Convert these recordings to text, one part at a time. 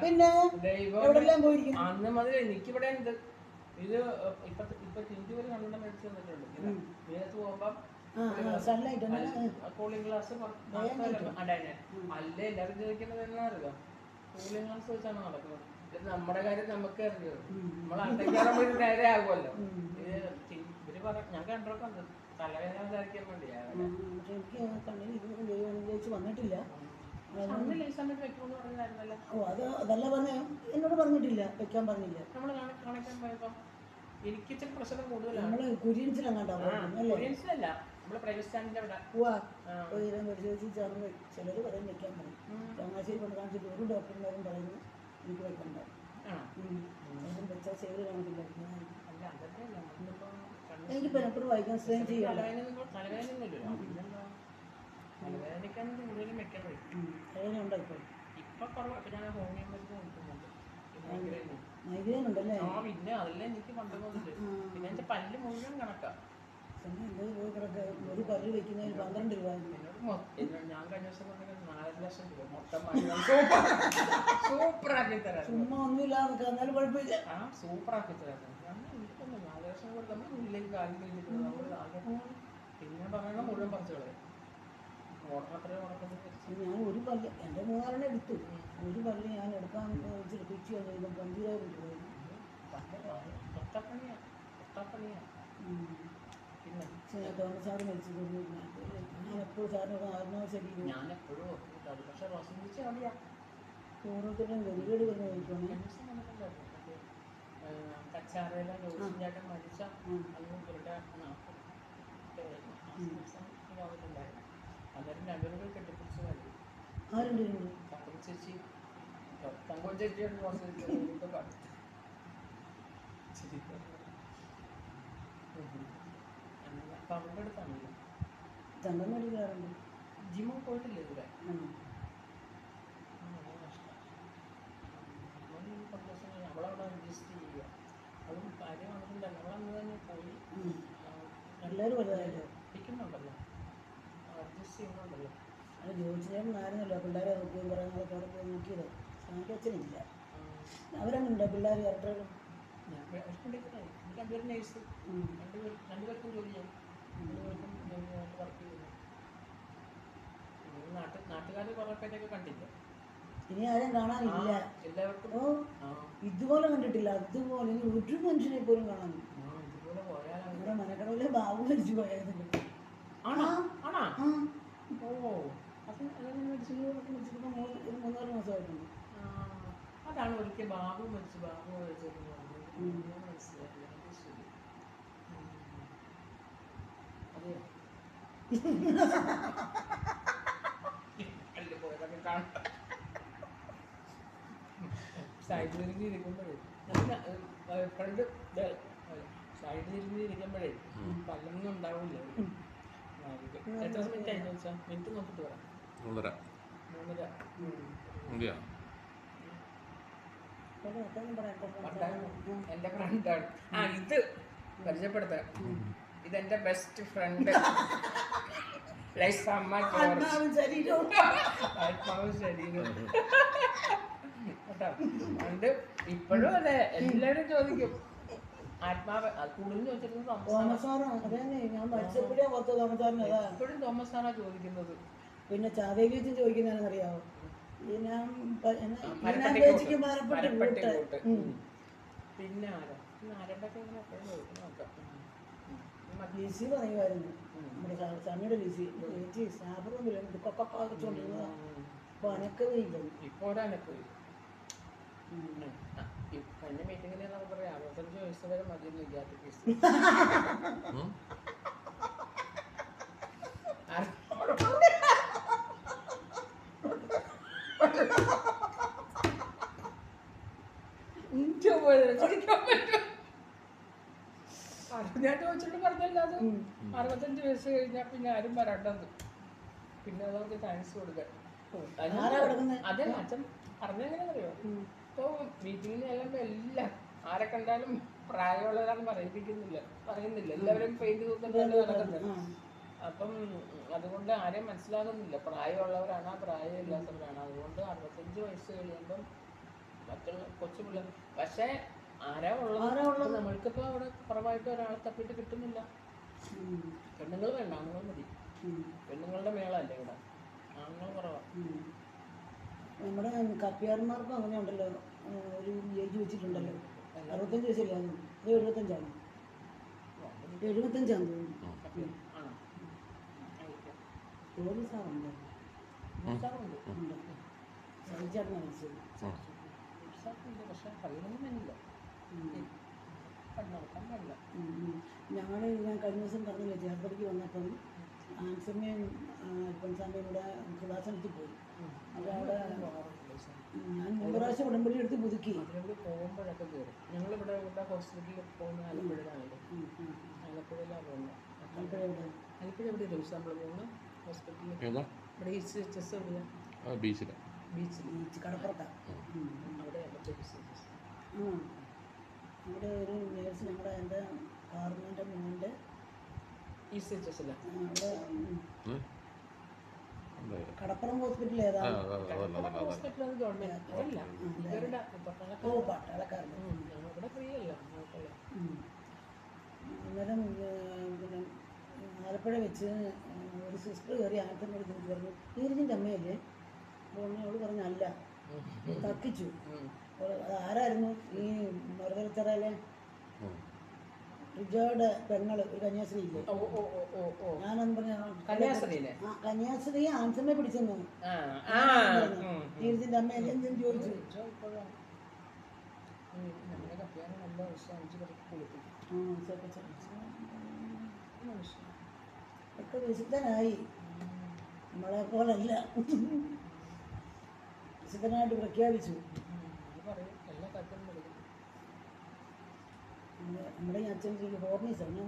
പിന്നെ എവിടെല്ലാം പോയിരിക്കും. അന്ന് മുതൽ എനിക്കിവിടെ ഉണ്ട് ഇത്. ഇപ്പൊ ടിൻറ്റു ഒരു കണ്ണട മേടിച്ചു തന്നിട്ടുണ്ട്. വീരത്ത് പോകുമ്പോ കൂളിംഗ് ഗ്ലാസ് അല്ലേ എല്ലാവരും ചോദിക്കുന്നത് എന്നാറിയോ, കൂളിംഗ് ഗ്ലാസ് വെച്ചാണ് നടക്കുന്നത്. ഇത് നമ്മുടെ കാര്യം നമുക്ക് അറിയോ, നമ്മൾ അണ്ടയ്ക്കാറുമ്പോൾ ഇത് നേരെ ആകുമല്ലോ. ഇത് ഇവര് ഞാൻ കണ്ടൊക്കെ ഉണ്ട് തലവേദന വിചാരിക്കാൻ വേണ്ടിയാണ്. വന്നിട്ടില്ല. ഓ അതല്ല പറഞ്ഞ എന്നോട് പറഞ്ഞിട്ടില്ല, വെക്കാൻ പറഞ്ഞില്ല. നമ്മള് കാണിക്കാൻ പോയപ്പോ എനിക്ക് ഇച്ചിരി പ്രശ്നം കൂടുതലാണ്. നമ്മള് കുര്യൻസിലങ്ങാണ്ടാ കൊറിയൻസിലല്ല, നമ്മള് പ്രൈവറ്റ് സ്റ്റാൻഡിന്റെ അവിടെ ചിലര് പറയും വെക്കാൻ പറയും. ചങ്ങനാശ്ശേരി കൊണ്ട് കാണിച്ചിട്ട് ഒരു ഡോക്ടർമാരും പറയുന്നു എനിക്ക് വെക്കണ്ട, വെച്ചാൽ സേവ് കാണത്തില്ല. എനിക്കിപ്പോ എപ്പോഴും വായിക്കാൻ സ്ട്രെയിൻ ചെയ്യാം. തലവേദനയ്ക്കാണെങ്കിൽ കൂടുതലും വെക്കാൻ കഴിയും. തലവേദന ഉണ്ടോ ഇപ്പോൾ? ഇപ്പൊ കുറവ്. ഞാൻ ഹോമിയോ മരുന്ന് കൊടുക്കുന്നുണ്ട്. മൈഗ്രൈൻ ഉണ്ടല്ലേ? ആ പിന്നെ അതെല്ലാം എനിക്ക് കൊണ്ടുപോകുന്നുണ്ട്. പിന്നെ എന്റെ പല്ല് മുഴുവൻ കണക്കാം. ഒരു പല്ല് വെക്കുന്നതിന് 12 രൂപ. ഞാൻ കഴിഞ്ഞ ദിവസം 4 ലക്ഷം രൂപ മൊത്തം സൂപ്പറാക്കി തരാം. ചുമ്മാ ഒന്നുമില്ല എന്നാലും കുഴപ്പമില്ല. ആ സൂപ്പറാക്കി തരാം. എനിക്കൊന്നും 4 ലക്ഷം കൂടെ നമ്മൾ ഉള്ളിലേക്ക് കാര്യം കഴിഞ്ഞിട്ട് പിന്നെ പറയണ മുഴുവൻ പറിച്ചു കളയും. ഞാൻ ഒരു പല്ല് എൻ്റെ 3 എടുത്തു. ഒരു പല്ല് ഞാൻ എടുക്കാൻ വെച്ചിട്ട് പിച്ച് കഴിഞ്ഞപ്പോൾ 50,000 രൂപ. പിന്നെ തോമസ് സാറ് മരിച്ചത് ഞാൻ എപ്പോഴും സാറിനൊക്കെ ആത്മാവശരീരം ഓരോരുത്തരും ഗതികേട് വന്ന് കഴിക്കണം. അന്നേരം രണ്ടുപേരും കെട്ടിപ്പിടിച്ച് മതി. ചേച്ചി തങ്കോൻ ചേച്ചിയാണ് പങ്കെടുത്താണല്ലോ. ജിമ്മ് പോയിട്ടില്ല ഇതുവരെ. നമ്മളവിടെ അഡ്ജസ്റ്റ് ചെയ്യുക. അതും കാര്യമാണെന്നില്ല, നമ്മളന്ന് തന്നെ പോയി എല്ലാവരും വലുതായല്ലോ ഇരിക്കുന്നുണ്ടല്ലോ, അഡ്ജസ്റ്റ് ചെയ്യുന്നുണ്ടല്ലോ. അത് ജോലിച്ചേട്ടനായിരുന്നല്ലോ പിള്ളേരെ നോക്കുകയും കുറേ നാളൊക്കെ അവിടെ പോയി നോക്കിയത്. സാങ്കേച്ചനില്ല, അവരങ്ങുണ്ടോ പിള്ളേർ ഇരട്ടകളും? രണ്ടുപേരും നേഴ്സ്, രണ്ടുപേർക്കും ജോലി ചെയ്യും, രണ്ടുപേർക്കും വർക്ക് ചെയ്യുന്നു. നാട്ടുകാർ കുറേ പേരൊക്കെ കണ്ടില്ല, ഇനി ആരും കാണാനില്ല. എല്ലാവർക്കും ഇതുപോലെ കണ്ടിട്ടില്ല. അതുപോലെ ഇനി ഒരു മനുഷ്യനെ പോലും കാണാനില്ല. ഇതുപോലെ പോയാൽ നമ്മുടെ മനക്കടവിലെ ബാബു മരിച്ചു പോയായിരുന്നു. ഓ മരിച്ചിട്ട് 3-4 മാസമായിട്ടുണ്ട്. അതാണ് ഒരിക്കൽ ബാബു മരിച്ചു മനസ്സിലായില്ല. അതെയോ അല്ല പോയതൊക്കെ കാണാം. സൈഡിലിരുന്ന് ഇരിക്കുമ്പോഴേ ഫ്രണ്ട് സൈഡിലിരുന്ന് ഇരിക്കുമ്പോഴേ പല്ലൊന്നും ഉണ്ടാവില്ല. എത്ര മിനിറ്റ് ആയി ചോദിച്ചാൽ മിനിറ്റ് നോക്കിട്ട് പറയാം. 3:30. എന്റെ ഫ്രണ്ടാണ്. ഇത് പരിചയപ്പെടുത്താം. ഇതെന്റെ ബെസ്റ്റ് ഫ്രണ്ട് ആത്മാവും ശരീരവും കേട്ടോ. ഇപ്പോഴും അതെ, എല്ലാവരും ചോദിക്കും ആത്മാവ്. കൂടുതലും ചോദിച്ചിരുന്നത് എപ്പോഴും തോമസ് സാറാ ചോദിക്കുന്നത്. പിന്നെ ചാവേലി വെച്ച് ചോദിക്കുന്നതാണെന്നറിയാമോ? പിന്നെ ലിസി പറയുമായിരുന്നു, നമ്മുടെ സമയുടെ ലിസി സ്റ്റാഫറൂമിൽ കൊക്കൊണ്ടിരുന്നതാ. അപ്പൊ അനക്കതയില്ല. ഇപ്പൊ ഒരനക്കമില്ല. എന്റെ മീറ്റിങ്ങിന് നമുക്ക് പറയാം 65 വയസ്സ് വരെ മതിയെന്ന് വിദ്യാർത്ഥി. ഞാൻ ചോദിച്ചിട്ട് പറഞ്ഞല്ലാതെ 65 വയസ്സ് കഴിഞ്ഞാൽ പിന്നെ ആരും വരണ്ടെന്ന്. പിന്നെ അതവർക്ക് താങ്ക്സ് കൊടുക്കാൻ. അതെ അച്ഛൻ പറഞ്ഞെങ്ങനെയാണെന്നറിയോ? ഇപ്പൊ മീറ്റിങ്ങിന് ചെല്ലുമ്പോ എല്ലാം ആരെ കണ്ടാലും പ്രായമുള്ളവരാണെന്ന് പറയുന്നില്ല. എല്ലാവരും പെയിന്റ് തൂക്കുന്നതല്ലേ നടക്കുന്നത്. അപ്പം അതുകൊണ്ട് ആരെയും മനസ്സിലാകുന്നില്ല പ്രായമുള്ളവരാണോ പ്രായമില്ലാത്തവരാണോ. അതുകൊണ്ട് 65 വയസ്സ് കഴിയുമ്പം മറ്റുള്ള കൊച്ചു പിള്ളേർ. പക്ഷേ ആരാ ഉള്ളത്? നമ്മൾക്കിപ്പോൾ അവിടെ കുറവായിട്ട് ഒരാളെ തപ്പിയിട്ട് കിട്ടുന്നില്ല. പെണ്ണുങ്ങൾ വേണ്ട, ആണുങ്ങൾ മതി. പെണ്ണുങ്ങളുടെ മേളല്ലേ ഇവിടെ, ആണുങ്ങൾ കുറവാണ്. നമ്മുടെ കപ്പിയാർമാർക്കും അങ്ങനെ ഉണ്ടല്ലോ, ഒരു ഏജ് വെച്ചിട്ടുണ്ടല്ലോ. 65 വയസ്സില്ല, അത് 75 75 തോന്നി സാറുണ്ട്, സഹിച്ചാണ് മനസ്സിൽ. പക്ഷേ പറയുന്നൊന്നും വേണില്ല, ഞാൻ കഴിഞ്ഞ ദിവസം പറഞ്ഞില്ലേ, ചേർത്തലയ്ക്ക് വന്നപ്പം ആൻസമ്മയും അൽഫോൻസാമ്മയും കൂടെ കൃപാസനത്തിൽ പോയി. അത് അവിടെ ഞാൻ 3 പ്രാവശ്യം ഉടമ്പടി എടുത്ത് പുതുക്കി. അതിലൂടെ പോകുമ്പോഴൊക്കെ കയറും. ഞങ്ങളിവിടെ ഇവിടെ ഹോസ്പിറ്റലിൽ പോകുന്ന ആലപ്പുഴയിലാണല്ലോ. ആലപ്പുഴയിലാണ് പോകുന്നത്. ആലപ്പുഴ എവിടെ ദിവസം നമ്മൾ പോകുന്ന ഹോസ്പിറ്റലിൽ? ഇവിടെ ECHS എവിടെയാണ്? ബീച്ച് കടപ്പുറത്താണ്. അവിടെ അവിടെ ഒരു നേഴ്സ് ഞങ്ങളുടെ എൻ്റെ കാർന്നൻ്റെ മോൻ്റെ അവിടെ കടപ്പുറം ഹോസ്പിറ്റൽ ഏതാണ്? അന്നേരം പിന്നെ ആലപ്പുഴ വെച്ച് ഒരു സിസ്റ്റർ കയറി ആൻസറിനോട് തിരിച്ച് പറഞ്ഞു, നീരജിൻ്റെ അമ്മയല്ലേ? അവള് പറഞ്ഞു അല്ല, തക്കിച്ചു. ആരായിരുന്നു? ഈ മറുതലച്ചറയിലെ റിജോയുടെ പെങ്ങള്, ഒരു കന്യാസ്ത്രീ ഇല്ലേ? ഞാനെന്ന് പറഞ്ഞ കന്യാസ്ത്രീ ആൻസമ്മയെ പിടിച്ചെന്നു. നീരജിന്റെ അമ്മ എന്തെങ്കിലും ചോദിച്ചു. ഒക്കെ വിശുദ്ധനായി, നമ്മളെ പോലല്ല, വിശുദ്ധനായിട്ട് പ്രഖ്യാപിച്ചു. നമ്മുടെ ഈ അച്ഛൻ ഹോർണീസാണ്,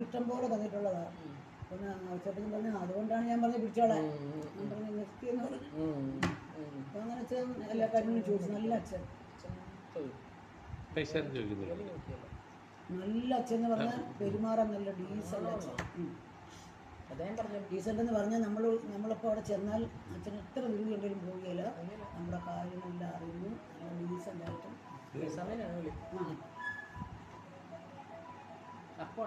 ഇഷ്ടം പോലെ തന്നിട്ടുള്ളതാണ്. പിന്നെ ചേട്ടൻ പറഞ്ഞു അതുകൊണ്ടാണ് ഞാൻ പറഞ്ഞ് പിടിച്ചോളാം, ഞാൻ പറഞ്ഞ് നിർത്തിയെന്ന് പറഞ്ഞു. അപ്പം അങ്ങനെ അച്ഛൻ എല്ലാ കാര്യങ്ങളും ചോദിച്ചു. നല്ല അച്ഛൻ, നല്ല അച്ഛൻ എന്ന് പറഞ്ഞാൽ പെരുമാറാൻ നല്ല ഡീസൻ്റ് അച്ഛൻ. ഡീസൻ്റ് എന്ന് പറഞ്ഞാൽ നമ്മളിപ്പോൾ അവിടെ ചെന്നാൽ അച്ഛൻ എത്ര ദൂരം ഉണ്ടെങ്കിലും പോവുകയില്ല, നമ്മുടെ കാര്യങ്ങളെല്ലാം അറിയുന്നു, നല്ല ഡീസൻ്റായിട്ടും. അപ്പോൾ